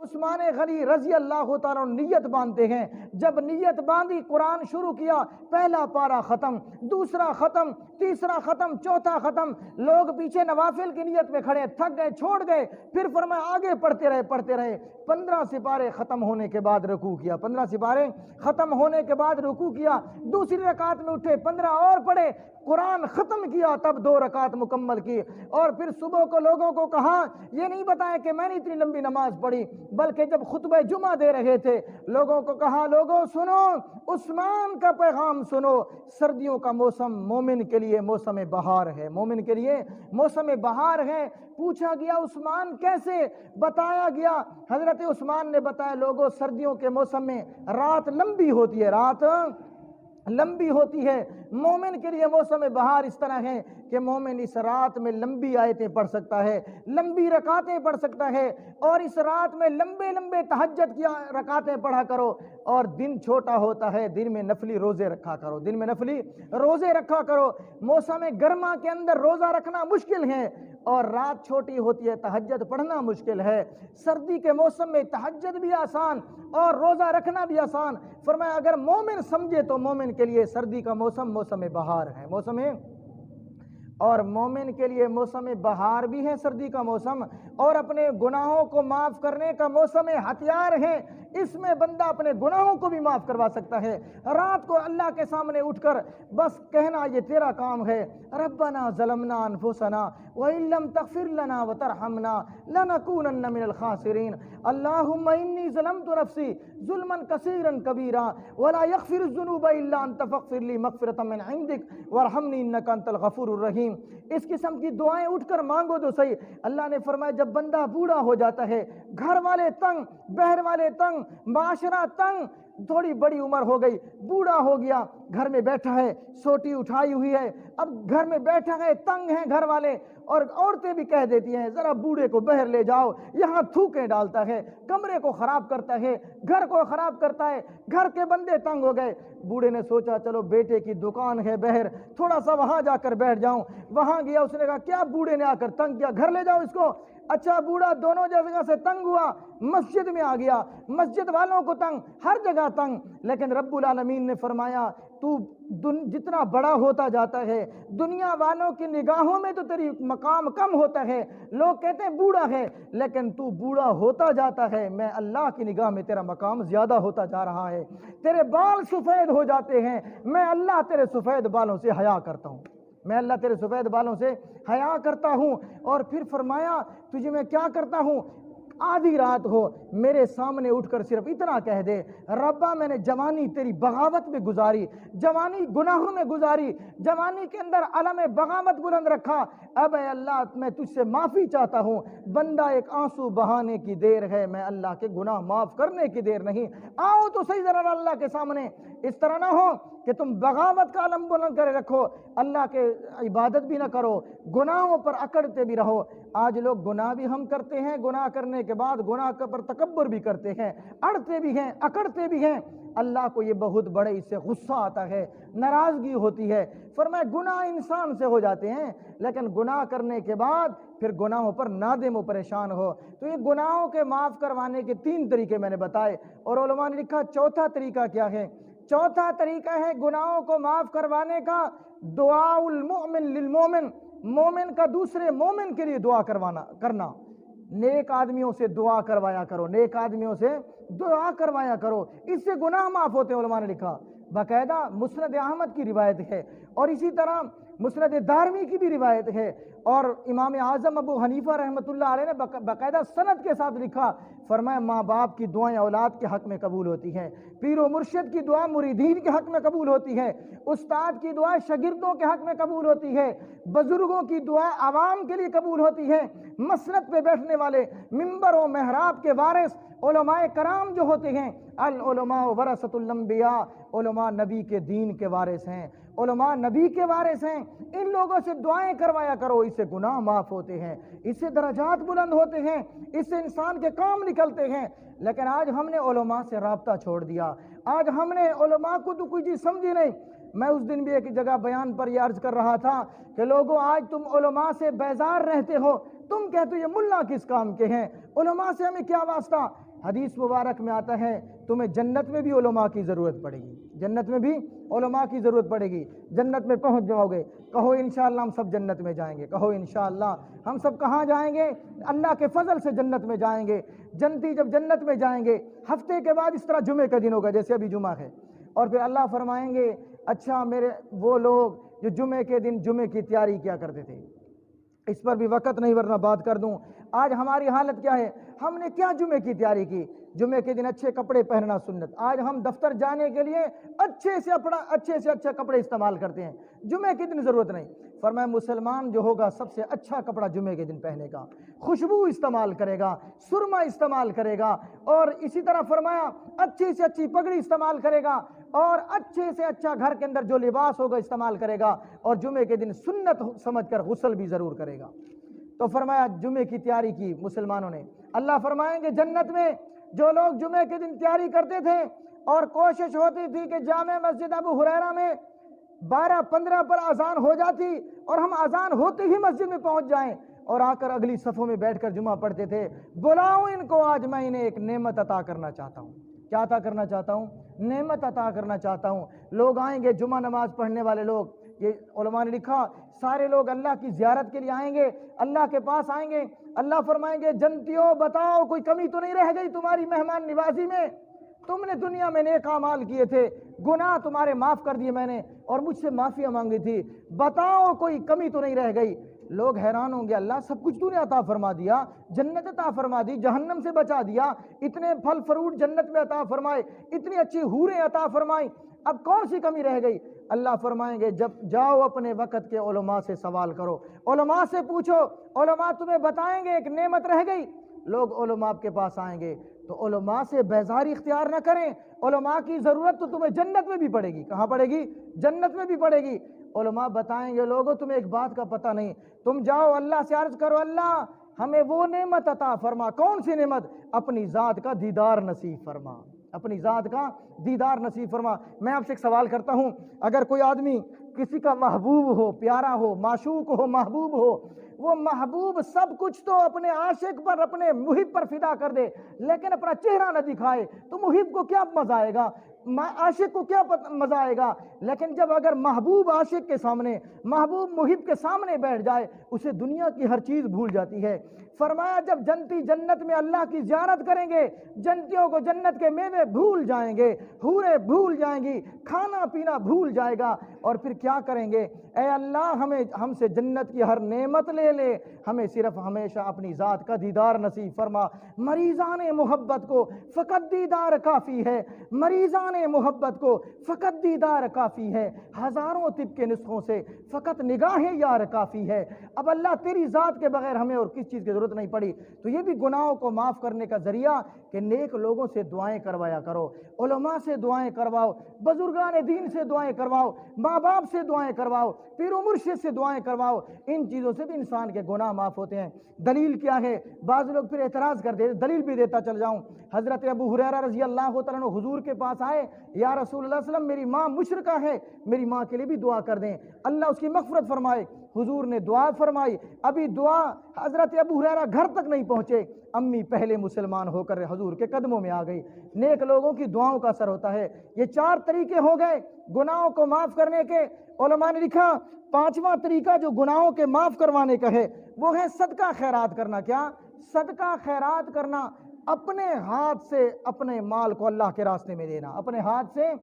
عثمان غنی رضی اللہ تعالیٰ نیت باندھتے ہیں، جب نیت باندھی قرآن شروع کیا، پہلا پارہ ختم، دوسرا ختم، تیسرا ختم، چوتھا ختم، لوگ پیچھے نوافل کی نیت میں کھڑے، تھک گئے، چھوڑ گئے، پھر فرمایا آگے پڑھتے رہے 15 سپارے ختم ہونے کے بعد رکوع کیا، 15 سپارے ختم ہونے کے بعد رکوع کیا، دوسری رکعت میں اٹھے، 15 اور پڑھے، قرآن ختم کیا، تب 2 رکعت مکمل کی، اور پھر صبح کو لوگوں کو کہا، یہ نہیں بتایا کہ میں نے اتنی لمبی نماز پڑھی، بلکہ جب خطبہ جمعہ دے رہے تھے لوگوں کو کہا، لوگوں سنو، عثمان کا پیغام سنو، سردیوں کا موسم مومن کے لیے موسم بہار ہے، مومن کے لیے موسم بہار ہے۔ پوچھا گیا عثمان کیسے؟ بتایا گیا، حضرت عثمان نے بتایا، لوگوں سردیوں کے موسم میں رات لمبی ہوتی ہے، رات لمبی ہوتی ہے، مومن کے لیے موسم بہار اس طرح ہے کہ مومن اس رات میں لمبی آیتیں پڑھ سکتا ہے، لمبی رکعتیں پڑھ سکتا ہے، اور اس رات میں لمبے لمبے تہجد کی رکعتیں پڑھا کرو، اور دن چھوٹا ہوتا ہے، دن میں نفلی روزے رکھا کرو، دن میں نفلی روزے رکھا کرو۔ موسم گرما کے اندر روزہ رکھنا مشکل ہے، اور رات چھوٹی ہوتی ہے، تہجد پڑھنا مشکل ہے۔ سردی کے موسم میں تہجد بھی آسان اور روزہ رکھنا بھی آسان۔ فرمایا اگر مومن سمجھے تو مومن کے لیے سردی کا موسم موسم بہار ہے، موسم، اور مومن کے لیے موسم بہار بھی ہے سردی کا موسم، اور اپنے گناہوں کو معاف کرنے کا موسم ہتھیار ہے، اس میں بندہ اپنے گناہوں کو بھی معاف کروا سکتا ہے۔ رات کو اللہ کے سامنے اٹھ کر بس کہنا، یہ تیرا کام ہے، ربنا ظلمنا انفسنا وان لم تغفر لنا وترحمنا لنکونن من الخاسرین، اللہم انی ظلمت نفسی ظلما کثیرا کبیرا ولا یغفر الذنوب الا انت فاغفر لی مغفرۃ من عندک وارحمنی انک انت الغفور الرحیم۔ اس قسم کی دعائیں اٹھ کر مانگو تو صحیح۔ اللہ نے فرمایا جب بندہ بوڑھا ہو جاتا ہے، گھر والے تنگ، بہر والے تنگ، معاشرہ تنگ، تھوڑی بڑی عمر ہو گئی، بوڑھا ہو گیا، گھر میں بیٹھا ہے، سوٹی اٹھائی ہوئی ہے، اب گھر میں بیٹھا ہے، تنگ ہیں گھر والے، اور عورتیں بھی کہہ دیتی ہیں ذرا بوڑھے کو بہر لے جاؤ، یہاں تھوکیں ڈالتا ہے، کمرے کو خراب کرتا ہے، گھر کو خراب کرتا ہے، گھر کے بندے تنگ ہو گئے۔ بوڑھے نے سوچا چلو بیٹے کی دکان ہے بہر، تھوڑا سا وہاں جا کر بیٹھ جاؤں، وہاں گیا، اس نے کہا کیا بوڑھے نے آ کر تنگ کیا، گھر لے جاؤ اس کو۔ اچھا بوڑھا دونوں جگہ سے تنگ ہوا، مسجد میں آ گیا، مسجد والوں کو تنگ، ہر جگہ تنگ، لیکن رب العالمین نے فرمایا تو جتنا بڑا ہوتا جاتا ہے دنیا والوں کی نگاہوں میں تو تیری مقام کم ہوتا ہے، لوگ کہتے ہیں بوڑھا ہے، لیکن تو بوڑھا ہوتا جاتا ہے، میں اللہ کی نگاہ میں تیرا مقام زیادہ ہوتا جا رہا ہے، تیرے بال سفید ہو جاتے ہیں، میں اللہ تیرے سفید بالوں سے حیا کرتا ہوں، میں اللہ تیرے سفید بالوں سے حیا کرتا ہوں۔ اور پھر فرمایا تجھے میں کیا کرتا ہوں، آدھی رات ہو میرے سامنے اٹھ کر صرف اتنا کہہ دے، ربا میں نے جوانی تیری بغاوت میں گزاری، جوانی گناہوں میں گزاری، جوانی کے اندر علم بغاوت بلند رکھا، اب اے اللہ میں تجھ سے معافی چاہتا ہوں، بندہ ایک آنسو بہانے کی دیر ہے، میں اللہ کے گناہ معاف کرنے کی دیر نہیں، آؤ تو صحیح ذرا اللہ کے سامنے۔ اس طرح نہ ہو کہ تم بغاوت کا علم بلند کرے رکھو، اللہ کے عبادت بھی نہ کرو، گناہوں پر اکڑتے بھی رہو۔ آج لوگ گناہ بھی ہم کرتے ہیں، گناہ کرنے کے بعد گناہ پر تکبر بھی کرتے ہیں، اڑتے بھی ہیں، اکڑتے بھی ہیں، اللہ کو یہ بہت بڑے اس سے غصہ آتا ہے، ناراضگی ہوتی ہے۔ فرمایا گناہ انسان سے ہو جاتے ہیں، لیکن گناہ کرنے کے بعد پھر گناہوں پر نادم و پریشان ہو۔ تو یہ گناہوں کے معاف کروانے کے 3 طریقے میں نے بتائے، اور علماء نے لکھا چوتھا طریقہ کیا ہے؟ چوتھا طریقہ ہے گناہوں کو معاف کروانے کا دعاء المؤمن للمؤمن، مومن کا دوسرے مومن کے لیے دعا کرنا، نیک آدمیوں سے دعا کروایا کرو، نیک آدمیوں سے دعا کروایا کرو، اس سے گناہ معاف ہوتے ہیں۔ علماء نے لکھا باقاعدہ مسند احمد کی روایت ہے، اور اسی طرح مسند دارمی کی بھی روایت ہے، اور امام اعظم ابو حنیفہ رحمۃ اللہ علیہ نے باقاعدہ سند کے ساتھ لکھا، فرمایا ماں باپ کی دعائیں اولاد کے حق میں قبول ہوتی ہیں، پیر و مرشد کی دعا مریدین کے حق میں قبول ہوتی ہے، استاد کی دعا شاگردوں کے حق میں قبول ہوتی ہے، بزرگوں کی دعا عوام کے لیے قبول ہوتی ہے، مسند پہ بیٹھنے والے، منبر و محراب کے وارث علماء کرام جو ہوتے ہیں، العلماء ورثۃ الانبیاء، علماء نبی کے دین کے وارث ہیں، علماء نبی کے وارث ہیں، ان لوگوں سے دعائیں کروایا کرو، اس سے گناہ معاف ہوتے ہیں، اس سے درجات بلند ہوتے ہیں، اس سے انسان کے کام نکلتے ہیں۔ لیکن آج ہم نے علماء سے رابطہ چھوڑ دیا، آج ہم نے علماء کو تو کوئی چیز سمجھی نہیں۔ میں اس دن بھی ایک جگہ بیان پر یہ عرض کر رہا تھا کہ لوگوں آج تم علماء سے بیزار رہتے ہو، تم کہتے ہو یہ ملا کس کام کے ہیں، علماء سے ہمیں کیا واسطہ؟ حدیث مبارک میں آتا ہے تمہیں جنت میں بھی علماء کی ضرورت پڑے گی، جنت میں بھی علماء کی ضرورت پڑے گی، جنت میں پہنچ جاؤ گے، کہو انشاءاللہ ہم سب جنت میں جائیں گے، کہو انشاءاللہ ہم سب کہاں جائیں گے؟ اللہ کے فضل سے جنت میں جائیں گے۔ جنتی جب جنت میں جائیں گے، ہفتے کے بعد اس طرح جمعے کا دن ہوگا جیسے ابھی جمعہ ہے، اور پھر اللہ فرمائیں گے اچھا میرے وہ لوگ جو جمعے کے دن جمعے کی تیاری کیا کرتے تھے، اس پر بھی وقت نہیں ورنہ بات کر دوں، آج ہماری حالت کیا ہے؟ ہم نے کیا جمعے کی تیاری کی؟ جمعے کے دن اچھے کپڑے پہننا سنت، آج ہم دفتر جانے کے لیے اچھے سے اچھا کپڑے استعمال کرتے ہیں، جمعے کے دن ضرورت نہیں۔ فرمایا مسلمان جو ہوگا سب سے اچھا کپڑا جمعے کے دن پہنے گا، خوشبو استعمال کرے گا، سرما استعمال کرے گا، اور اسی طرح فرمایا اچھی سے اچھی پگڑی استعمال کرے گا، اور اچھے سے اچھا گھر کے اندر جو لباس ہوگا استعمال کرے گا، اور جمعے کے دن سنت سمجھ کر غسل بھی ضرور کرے گا۔ تو فرمایا جمعے کی تیاری کی مسلمانوں نے۔ اللہ فرمائیں گے جنت میں جو لوگ جمعے کے دن تیاری کرتے تھے اور کوشش ہوتی تھی کہ جامع مسجد ابو ہریرہ میں 12:15 پر اذان ہو جاتی اور ہم اذان ہوتے ہی مسجد میں پہنچ جائیں اور آ کر اگلی صفوں میں بیٹھ کر جمعہ پڑھتے تھے، بلاؤ ان کو، آج میں انہیں ایک نعمت عطا کرنا چاہتا ہوں۔ کیا عطا کرنا چاہتا ہوں؟ نعمت عطا کرنا چاہتا ہوں۔ لوگ آئیں گے جمعہ نماز پڑھنے والے لوگ، یہ علماء نے لکھا سارے لوگ اللہ کی زیارت کے لیے آئیں گے، اللہ کے پاس آئیں گے، اللہ فرمائیں گے جنتیوں بتاؤ کوئی کمی تو نہیں رہ گئی تمہاری مہمان نوازی میں؟ تم نے دنیا میں نیک اعمال کیے تھے، گناہ تمہارے معاف کر دیے میں نے اور مجھ سے معافیاں مانگی تھی، بتاؤ کوئی کمی تو نہیں رہ گئی؟ لوگ حیران ہوں گے، اللہ سب کچھ تو نے عطا فرما دیا، جنت عطا فرما دی، جہنم سے بچا دیا، اتنے پھل فروٹ جنت میں عطا فرمائے، اتنی اچھی حوریں عطا فرمائیں، اب کون سی کمی رہ گئی؟ اللہ فرمائیں گے جب جاؤ اپنے وقت کے علماء سے سوال کرو، علماء سے پوچھو، علماء تمہیں بتائیں گے ایک نعمت رہ گئی۔ لوگ علماء کے پاس آئیں گے تو علماء سے بیزاری اختیار نہ کریں، علماء کی ضرورت تو تمہیں جنت میں بھی پڑے گی۔ کہاں پڑے گی؟ جنت میں بھی پڑے گی۔ علماء بتائیں گے لوگوں تمہیں ایک بات کا پتہ نہیں، تم جاؤ اللہ سے عرض کرو اللہ ہمیں وہ نعمت عطا فرما۔ کون سی نعمت؟ اپنی ذات کا دیدار نصیب فرما، اپنی ذات کا دیدار نصیب فرما۔ میں آپ سے ایک سوال کرتا ہوں، اگر کوئی آدمی کسی کا محبوب ہو، پیارا ہو، معشوق ہو، محبوب ہو، وہ محبوب سب کچھ تو اپنے عاشق پر، اپنے محب پر فدا کر دے لیکن اپنا چہرہ نہ دکھائے، تو محب کو کیا مزہ آئے گا؟ عاشق کو کیا مزہ آئے گا؟ لیکن جب اگر محبوب عاشق کے سامنے، محبوب محب کے سامنے بیٹھ جائے، اسے دنیا کی ہر چیز بھول جاتی ہے۔ فرمایا جب جنتی جنت میں اللہ کی زیارت کریں گے، جنتیوں کو جنت کے میوے بھول جائیں گے، حوریں بھول جائیں گی، کھانا پینا بھول جائے گا، اور پھر کیا کریں گے؟ اے اللہ ہم سے جنت کی ہر نعمت لے لے، ہمیں صرف ہمیشہ اپنی ذات کا دیدار نصیب فرما۔ مریضان محبت کو فقط دیدار کافی ہے، مریضان محبت کو فقط دیدار کافی ہے، ہزاروں طب کے نسخوں سے فقط نگاہ یار کافی ہے۔ اب اللہ تیری ذات کے بغیر ہمیں اور کس چیز کی ضرورت نہیں پڑی۔ تو یہ بھی گناہوں کو معاف کرنے کا ذریعہ کہ نیک لوگوں سے دعائیں کروایا کرو، علماء سے دعائیں کرواؤ، بزرگان دین سے دعائیں کرواؤ، ماں باپ سے دعائیں کرواؤ، پیر و مرشد سے دعائیں کرواؤ، ان چیزوں سے بھی انسان کے گناہ معاف ہوتے ہیں۔ دلیل کیا ہے؟ بعض لوگ پھر اعتراض کرتے ہیں، دلیل بھی دیتا چل جاؤں۔ حضرت ابو ہریرہ رضی اللہ تعالیٰ عنہ حضور کے پاس آئے، یا رسول اللہ صلی اللہ علیہ وسلم میری ماں مشرکہ ہے، میری ماں کے لیے بھی دعا کر دیں، اللہ اس کی مغفرت فرمائے۔ حضور نے دعا فرمائی، ابھی دعا حضرت ابو ہریرہ گھر تک نہیں پہنچے، امی پہلے مسلمان ہو کر حضور کے قدموں میں آ گئی۔ نیک لوگوں کی دعاؤں کا اثر ہوتا ہے۔ یہ 4 طریقے ہو گئے گناہوں کو معاف کرنے کے۔ علماء نے لکھا 5واں طریقہ جو گناہوں کے معاف کروانے کا ہے وہ ہے صدقہ خیرات کرنا۔ کیا؟ صدقہ خیرات کرنا، اپنے ہاتھ سے اپنے مال کو اللہ کے راستے میں دینا، اپنے ہاتھ سے